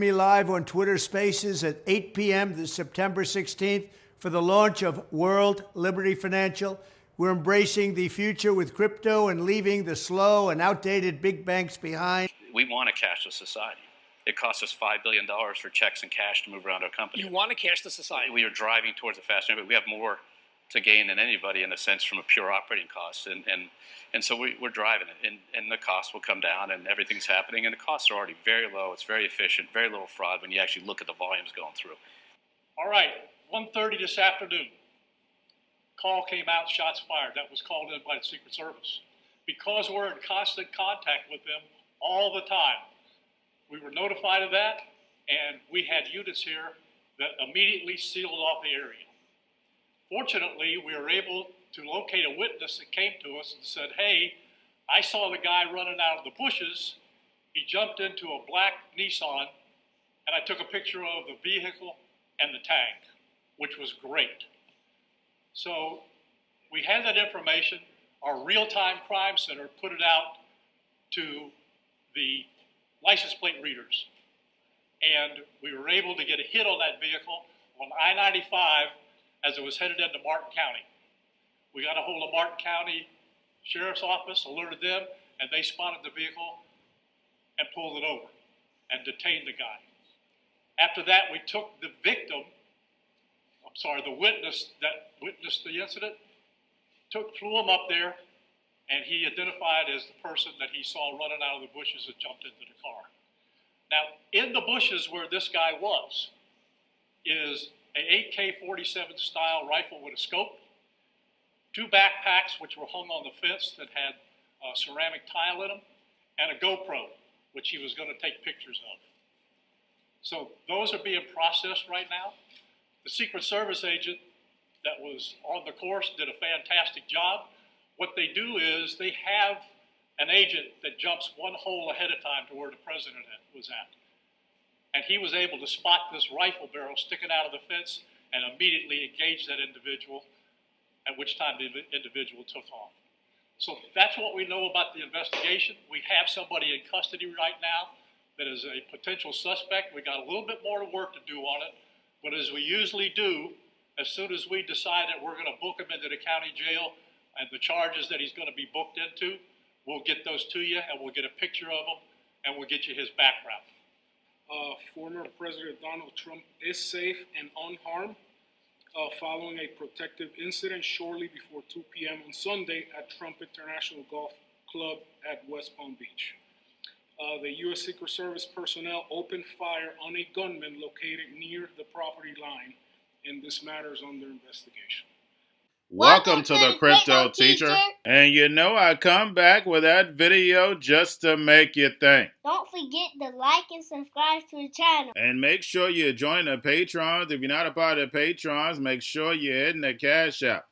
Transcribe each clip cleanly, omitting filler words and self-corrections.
Me live on Twitter Spaces at 8 p.m. this September 16th for the launch of World Liberty Financial. We're embracing the future with crypto and leaving the slow and outdated big banks behind. We want a cashless society. It costs us $5 billion for checks and cash to move around our company. You want a cashless society? We are driving towards a faster, but we have more to gain than anybody in a sense from a pure operating cost. And so we're driving it, and the cost will come down, and everything's happening, and the costs are already very low. It's very efficient, very little fraud when you actually look at the volumes going through. All right, 1:30 this afternoon. Call came out, shots fired. That was called in by the Secret Service. Because we're in constant contact with them all the time, we were notified of that, and we had units here that immediately sealed off the area. Fortunately, we were able to locate a witness that came to us and said, hey, I saw the guy running out of the bushes. He jumped into a black Nissan, and I took a picture of the vehicle and the tag, which was great. So we had that information. Our real-time crime center put it out to the license plate readers. And we were able to get a hit on that vehicle on I-95 as it was headed into Martin County. We got a hold of Martin County Sheriff's Office, alerted them, and they spotted the vehicle and pulled it over and detained the guy. After that, we took the witness that witnessed the incident, flew him up there, and he identified as the person that he saw running out of the bushes and jumped into the car. Now, in the bushes where this guy was is an AK-47 style rifle with a scope, 2 backpacks which were hung on the fence that had ceramic tile in them, and a GoPro, which he was going to take pictures of. So those are being processed right now. The Secret Service agent that was on the course did a fantastic job. What they do is they have an agent that jumps one hole ahead of time to where the president was at. And he was able to spot this rifle barrel sticking out of the fence and immediately engage that individual, at which time the individual took off. So that's what we know about the investigation. We have somebody in custody right now that is a potential suspect. We got a little bit more work to do on it, but as we usually do, as soon as we decide that we're going to book him into the county jail and the charges that he's going to be booked into, we'll get those to you, and we'll get a picture of him, and we'll get you his background. Former President Donald Trump is safe and unharmed following a protective incident shortly before 2 p.m. on Sunday at Trump International Golf Club at West Palm Beach. The U.S. Secret Service personnel opened fire on a gunman located near the property line, and this matter is under investigation. Welcome to the Cryptoteacher. And you know I come back with that video just to make you think. Don't forget to like and subscribe to the channel. And make sure you join the Patrons. If you're not a part of the Patrons, make sure you're hitting the Cash App.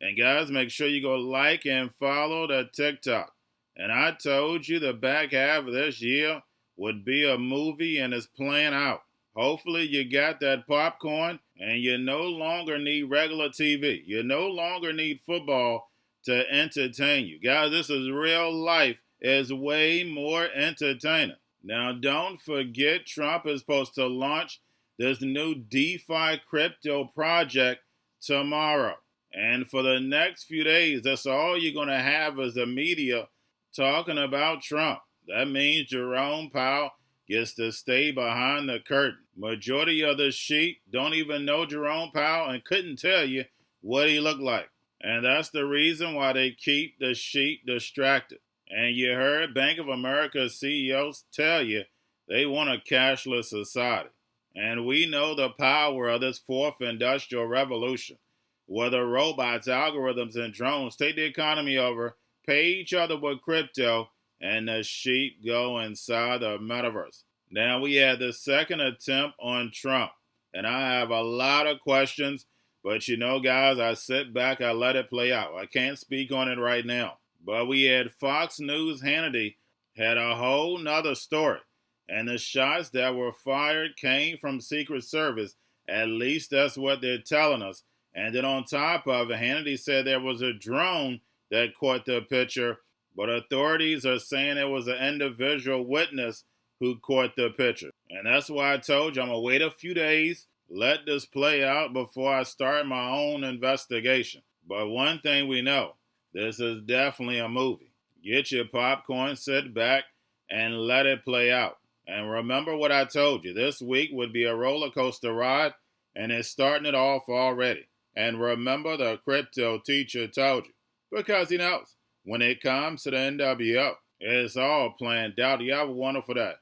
And guys, make sure you go like and follow the TikTok. And I told you the back half of this year would be a movie, and it's playing out. Hopefully you got that popcorn and you no longer need regular TV. You no longer need football to entertain you. Guys, this is real life. It's way more entertaining. Now, don't forget Trump is supposed to launch this new DeFi crypto project tomorrow. And for the next few days, that's all you're going to have is the media talking about Trump. That means Jerome Powell gets to stay behind the curtain. Majority of the sheep don't even know Jerome Powell and couldn't tell you what he looked like. And that's the reason why they keep the sheep distracted. And you heard Bank of America CEOs tell you they want a cashless society. And we know the power of this fourth industrial revolution. Whether robots, algorithms, and drones take the economy over, pay each other with crypto, and the sheep go inside the metaverse. Now we had the second attempt on Trump, and I have a lot of questions, but you know, guys, I sit back, I let it play out. I can't speak on it right now. But we had Fox News Hannity had a whole nother story, and the shots that were fired came from Secret Service. At least that's what they're telling us. And then on top of it, Hannity said there was a drone that caught the picture, but authorities are saying it was an individual witness who caught the picture. And that's why I told you I'm going to wait a few days, let this play out before I start my own investigation. But one thing we know, this is definitely a movie. Get your popcorn, sit back, and let it play out. And remember what I told you. This week would be a roller coaster ride, and it's starting it off already. And remember, the crypto teacher told you, because he knows when it comes to the NWO, it's all planned out. You have a wonderful day.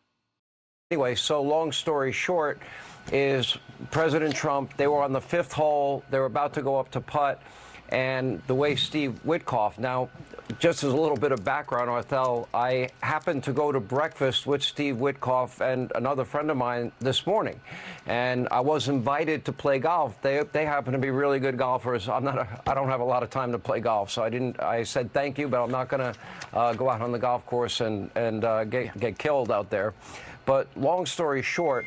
Anyway, so long story short is President Trump, they were on the fifth hole. They were about to go up to putt. And the way Steve Witkoff, now, just as a little bit of background, Arthel, I happened to go to breakfast with Steve Witkoff and another friend of mine this morning. And I was invited to play golf. They happen to be really good golfers. I don't have a lot of time to play golf, so I said thank you, but I'm not going to go out on the golf course and get killed out there. But long story short,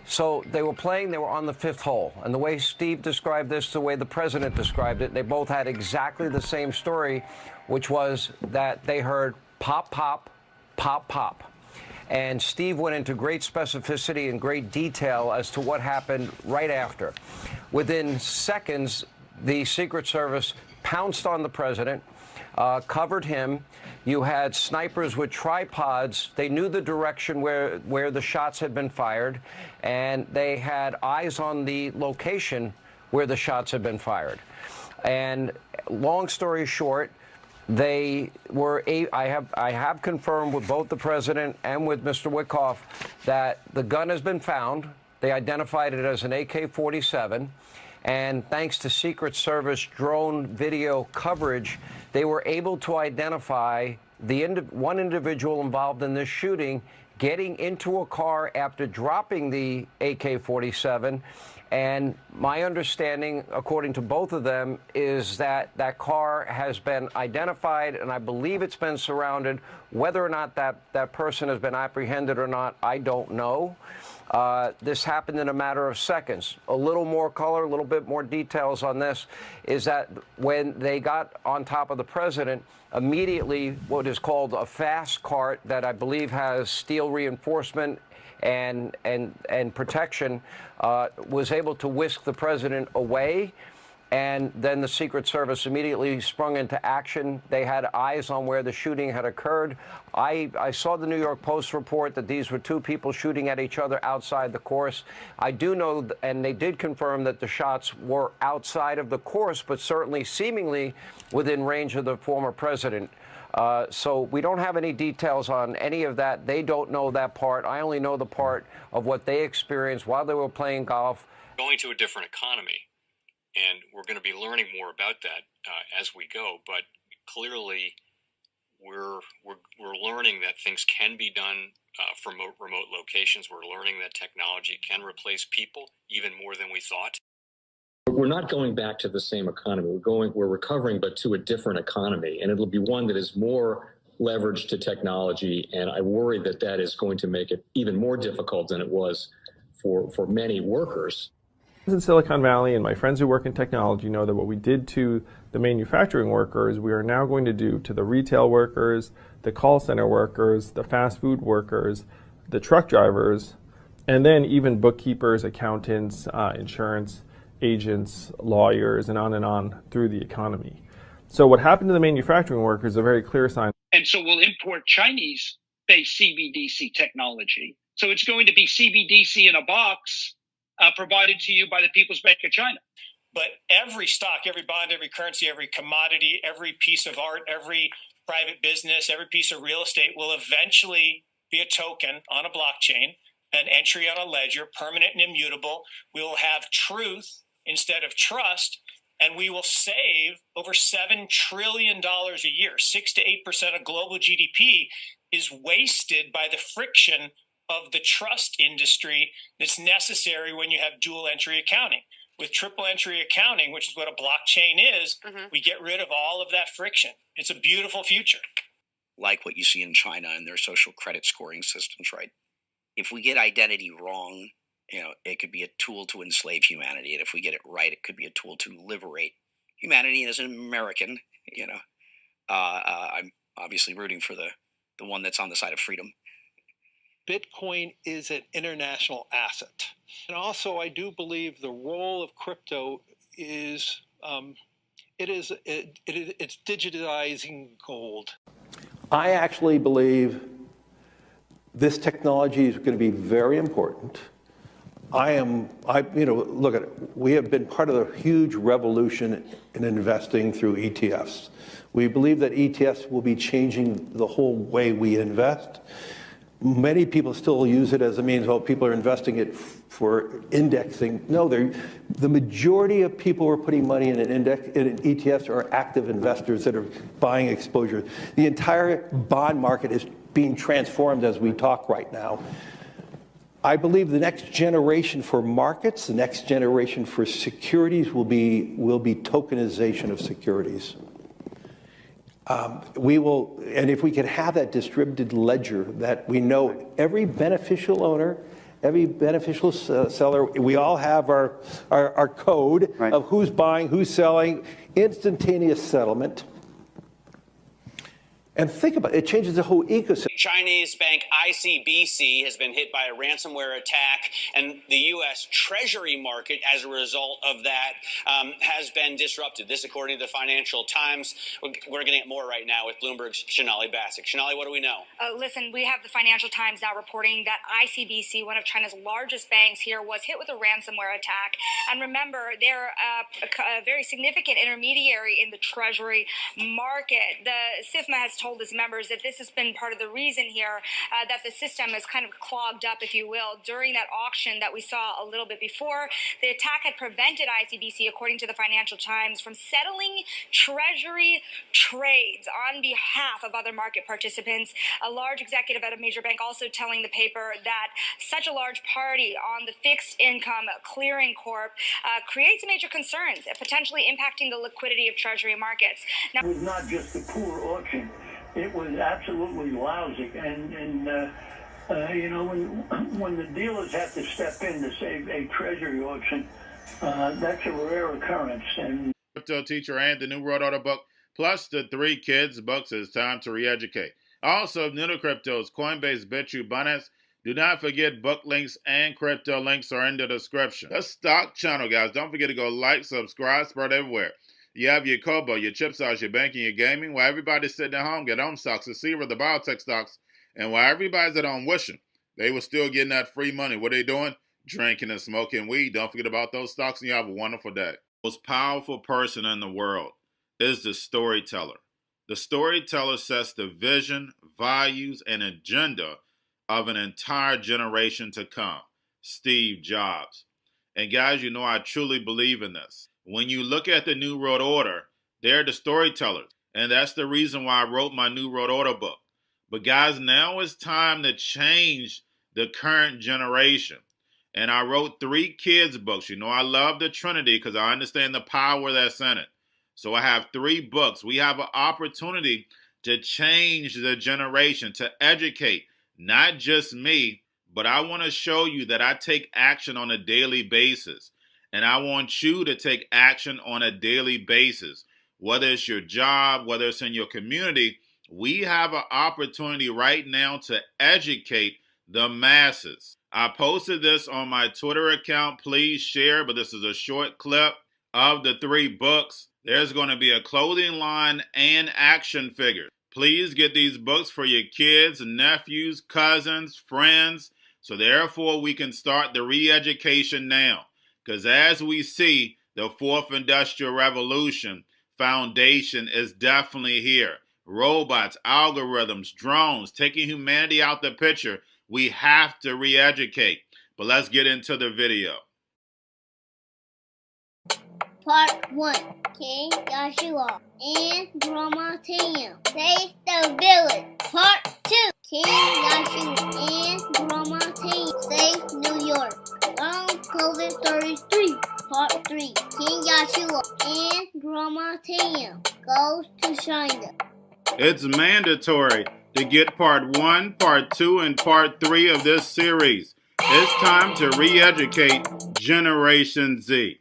so they were playing, they were on the fifth hole. And the way Steve described this, the way the president described it, they both had exactly the same story, which was that they heard pop, pop, pop, pop. And Steve went into great specificity and great detail as to what happened right after. Within seconds, the Secret Service pounced on the president, covered him. You had snipers with tripods. They knew the direction where the shots had been fired, and they had eyes on the location where the shots had been fired. And long story short, they were. I have confirmed with both the president and with Mr. Witkoff that the gun has been found. They identified it as an AK-47. And thanks to Secret Service drone video coverage, they were able to identify one individual involved in this shooting getting into a car after dropping the AK-47. And my understanding, according to both of them, is that that car has been identified, and I believe it's been surrounded. Whether or not that person has been apprehended or not, I don't know. This happened in a matter of seconds. A little more color, a little bit more details on this is that when they got on top of the president, immediately what is called a fast cart that I believe has steel reinforcement and protection was able to whisk the president away. And then the Secret Service immediately sprung into action. They had eyes on where the shooting had occurred. I saw the New York Post report that these were two people shooting at each other outside the course. I do know, and they did confirm that the shots were outside of the course, but certainly seemingly within range of the former president. So we don't have any details on any of that. They don't know that part. I only know the part of what they experienced while they were playing golf. Going to a different economy. And we're going to be learning more about that as we go. But clearly, we're learning that things can be done from remote locations. We're learning that technology can replace people even more than we thought. We're not going back to the same economy. We're recovering, but to a different economy, and it'll be one that is more leveraged to technology. And I worry that that is going to make it even more difficult than it was for many workers. In Silicon Valley, and my friends who work in technology know that what we did to the manufacturing workers, we are now going to do to the retail workers, the call center workers, the fast food workers, the truck drivers, and then even bookkeepers, accountants, insurance agents, lawyers, and on through the economy. So what happened to the manufacturing workers is a very clear sign. And so we'll import Chinese-based CBDC technology. So it's going to be CBDC in a box provided to you by the People's Bank of China. But every stock, every bond, every currency, every commodity, every piece of art, every private business, every piece of real estate will eventually be a token on a blockchain, an entry on a ledger, permanent and immutable. We will have truth instead of trust, and we will save over $7 trillion a year. 6 to 8% of global GDP is wasted by the friction of the trust industry that's necessary when you have dual entry accounting. With triple entry accounting, which is what a blockchain is, we get rid of all of that friction. It's a beautiful future. Like what you see in China and their social credit scoring systems, right? If we get identity wrong, it could be a tool to enslave humanity. And if we get it right, it could be a tool to liberate humanity. And as an American, I'm obviously rooting for the one that's on the side of freedom. Bitcoin is an international asset. And also, I do believe the role of crypto is it's digitizing gold. I actually believe this technology is going to be very important. Look at it. We have been part of the huge revolution in investing through ETFs. We believe that ETFs will be changing the whole way we invest. Many people still use it as a means, well, people are investing it for indexing. No, the majority of people who are putting money in in ETFs are active investors that are buying exposure. The entire bond market is being transformed as we talk right now. I believe the next generation for markets, the next generation for securities will be tokenization of securities. And if we can have that distributed ledger that we know every beneficial owner, every beneficial seller, we all have our code of who's buying, who's selling, instantaneous settlement. And think about it, it changes the whole ecosystem. Chinese bank ICBC has been hit by a ransomware attack, and the U.S. Treasury market, as a result of that, has been disrupted. This, according to the Financial Times. We're getting it more right now with Bloomberg's Shonali Bassick. Shonali, what do we know? Listen, we have the Financial Times now reporting that ICBC, one of China's largest banks here, was hit with a ransomware attack. And remember, they're a very significant intermediary in the Treasury market. The SIFMA has told its members that this has been part of the reason here that the system is kind of clogged up, if you will, during that auction that we saw a little bit before. The attack had prevented ICBC, according to the Financial Times, from settling Treasury trades on behalf of other market participants. A large executive at a major bank also telling the paper that such a large party on the fixed income clearing corp creates major concerns, potentially impacting the liquidity of Treasury markets. Now, it was not just a poor auction. It was absolutely lousy, and you know, when the dealers have to step in to save a treasury auction, that's a rare occurrence. And Cryptoteacher and the New World Order book, plus the 3 kids books. It's time to re-educate. Also, new to cryptos, Coinbase, Bitrue, Binance. Do not forget book links and crypto links are in the description. The stock channel, guys. Don't forget to go like, subscribe, spread everywhere. You have your Kobo, your chip stocks, your banking, your gaming. While everybody's sitting at home, get on stocks, the Seaver, the biotech stocks. And while everybody's at home wishing, they were still getting that free money. What are they doing? Drinking and smoking weed. Don't forget about those stocks, and you have a wonderful day. The most powerful person in the world is the storyteller. The storyteller sets the vision, values, and agenda of an entire generation to come. Steve Jobs. And guys, you know I truly believe in this. When you look at the New World Order, they're the storytellers. And that's the reason why I wrote my New World Order book. But guys, now it's time to change the current generation. And I wrote 3 kids books. You know, I love the Trinity because I understand the power that's in it. So I have 3 books. We have an opportunity to change the generation, to educate, not just me, but I want to show you that I take action on a daily basis. And I want you to take action on a daily basis. Whether it's your job, whether it's in your community, we have an opportunity right now to educate the masses. I posted this on my Twitter account. Please share, but this is a short clip of the 3 books. There's going to be a clothing line and action figures. Please get these books for your kids, nephews, cousins, friends, so therefore we can start the re-education now. Because as we see, the 4th Industrial Revolution foundation is definitely here. Robots, algorithms, drones, taking humanity out the picture. We have to re-educate. But let's get into the video. Part 1. King Joshua and Grandma Tam save the village. Part 2. King Joshua and Grandma Tam save New York from COVID-33. Part 3. King Joshua and Grandma Tam goes to China. It's mandatory to get part 1, part 2, and part 3 of this series. It's time to re-educate Generation Z.